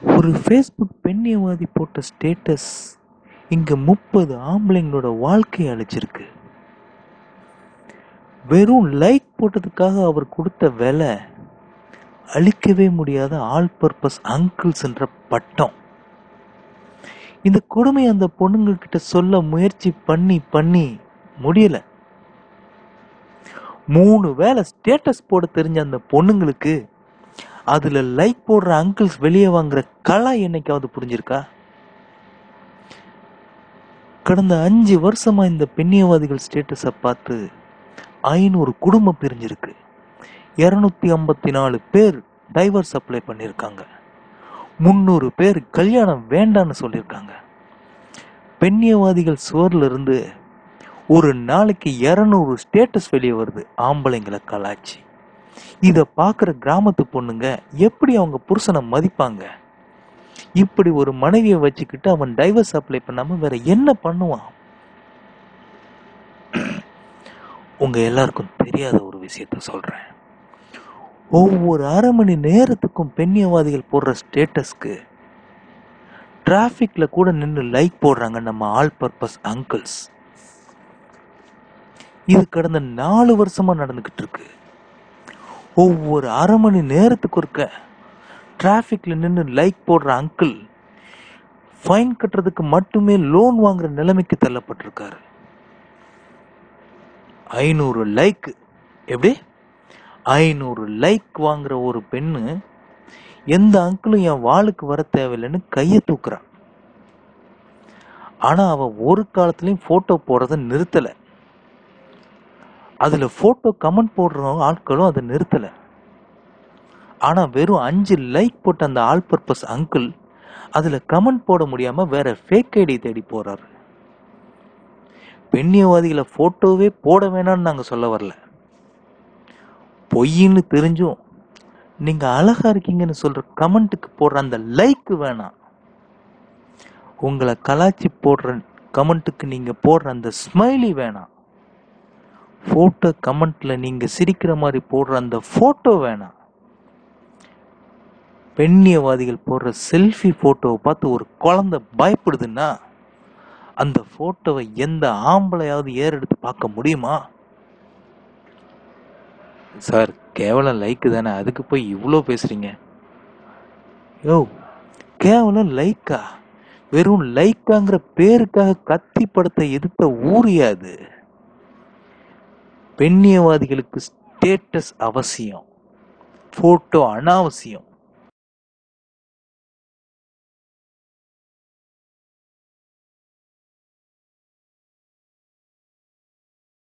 ஒரு ஃபேஸ்புக் பெண்ணியவாதி போட்ட ஸ்டேட்டஸ் இங்க 30 ஆம்பளைங்களோட வாழ்க்கையை அழிச்சிருக்கு. வெறும் லைக் போட்டதுக்காக அவர் கொடுத்த விலை அழிக்கவே முடியாத ஆல் பர்பஸ் அங்கிள்ஸ் என்ற பட்டம். இந்த கொடுமை அந்த பொண்ணுங்க கிட்ட சொல்ல முயற்சி பண்ணி முடியல. 3 வேளை ஸ்டேட்டஸ் போட தெரிஞ்ச அந்த பொண்ணுங்களுக்கு அதுல லைக் போடுற அங்கிள்ஸ் வெளியே வாங்குற கலா என்னைக்காவது புரிஞ்சிருக்கா? கடந்த 5 வருஷமா இந்த பெண்ணியவாதிகள் ஸ்டேட்டஸை பார்த்து 500 குடும்பம் பிரிஞ்சிருக்கு. 254 பேர் டைவர்ஸ் அப்ளை பண்ணியிருக்காங்க. 300 பேர் கல்யாணம் வேண்டான்னு சொல்லியிருக்காங்க. பெண்ணியவாதிகள் சுவர்ல இருந்து ஒரு நாளைக்கு 200 ஸ்டேட்டஸ் வெளியே வருது ஆம்பளைங்களை கலாச்சி. இதை பார்க்குற கிராமத்து பொண்ணுங்க எப்படி அவங்க புருஷனை மதிப்பாங்க? இப்படி ஒரு மனைவியை வச்சுக்கிட்டு அவன் டைவர்ஸ் அப்ளை பண்ணாம வேற என்ன பண்ணுவான்? உங்க எல்லாருக்கும் தெரியாத ஒரு விஷயத்த சொல்றேன். ஒவ்வொரு அரை மணி நேரத்துக்கும் பெண்ணியவாதிகள் போடுற ஸ்டேட்டஸ்க்கு டிராஃபிக்ல கூட நின்று லைக் போடுறாங்க நம்ம ஆல் பர்பஸ் அங்கிள்ஸ். இது கடந்த 4 வருஷமா நடந்துகிட்டு இருக்கு. ஒவ்வொரு அரை மணி நேரத்துக்கு ஒருக்க டிராஃபிக்ல நின்று லைக் போடுற அங்கிள் ஃபைன் கட்டுறதுக்கு மட்டுமே லோன் வாங்குற நிலைமைக்கு தள்ளப்பட்டிருக்காரு. 500 லைக், எப்படி 500 லைக் வாங்குற ஒரு பெண்ணு எந்த அங்கிளும் என் வாளுக்கு வர தேவையில்லைன்னு கையை தூக்குறான். ஆனா அவ ஒரு காலத்திலயும் போட்டோ போடுறத நிறுத்தல. அதுல போட்டோ கமெண்ட் போடுற ஆட்களும் அதை நிறுத்தல. ஆனா வெறும் 5 லைக் போட்ட அந்த ஆல் பர்பஸ் அங்கிள் அதுல கமெண்ட் போட முடியாம வேற ஃபேக் ஐடி தேடி போறாரு. பெண்ணியவாதிகளை போட்டோவே போட வேணாம்னு நாங்க சொல்ல வரல. பொய்ன்னு தெரிஞ்சும் நீங்க அழகா இருக்கீங்கன்னு சொல்ற கமெண்ட்டுக்கு போடுற அந்த லைக் வேணாம். உங்களை கலாச்சி போடுற கமெண்ட்டுக்கு நீங்க போடுற அந்த ஸ்மைலி வேணாம். போட்டோ கமெண்ட்ல நீங்க சிரிக்கிற மாதிரி போடுற அந்த போட்டோ வேணாம். பெண்ணியவாதிகள் போடுற செல்ஃபி போட்டோவை பார்த்து ஒரு குழந்தை பயப்படுதுன்னா அந்த போட்டோவை எந்த ஆம்பளையாவது ஏறெடுத்து பார்க்க முடியுமா? சார், கேவலம் லைக்கு தானே, அதுக்கு போய் இவ்வளோ பேசுறீங்க? யோ, கேவலம் லைக்கா? வெறும் லைக்காங்கிற பேருக்காக கத்தி படத்தை எதிர்த்த ஊரியாது. பெண்ணியவாதிகளுக்கு ஸ்டேட்டஸ் அவசியம், போட்டோ அனாவசியம்.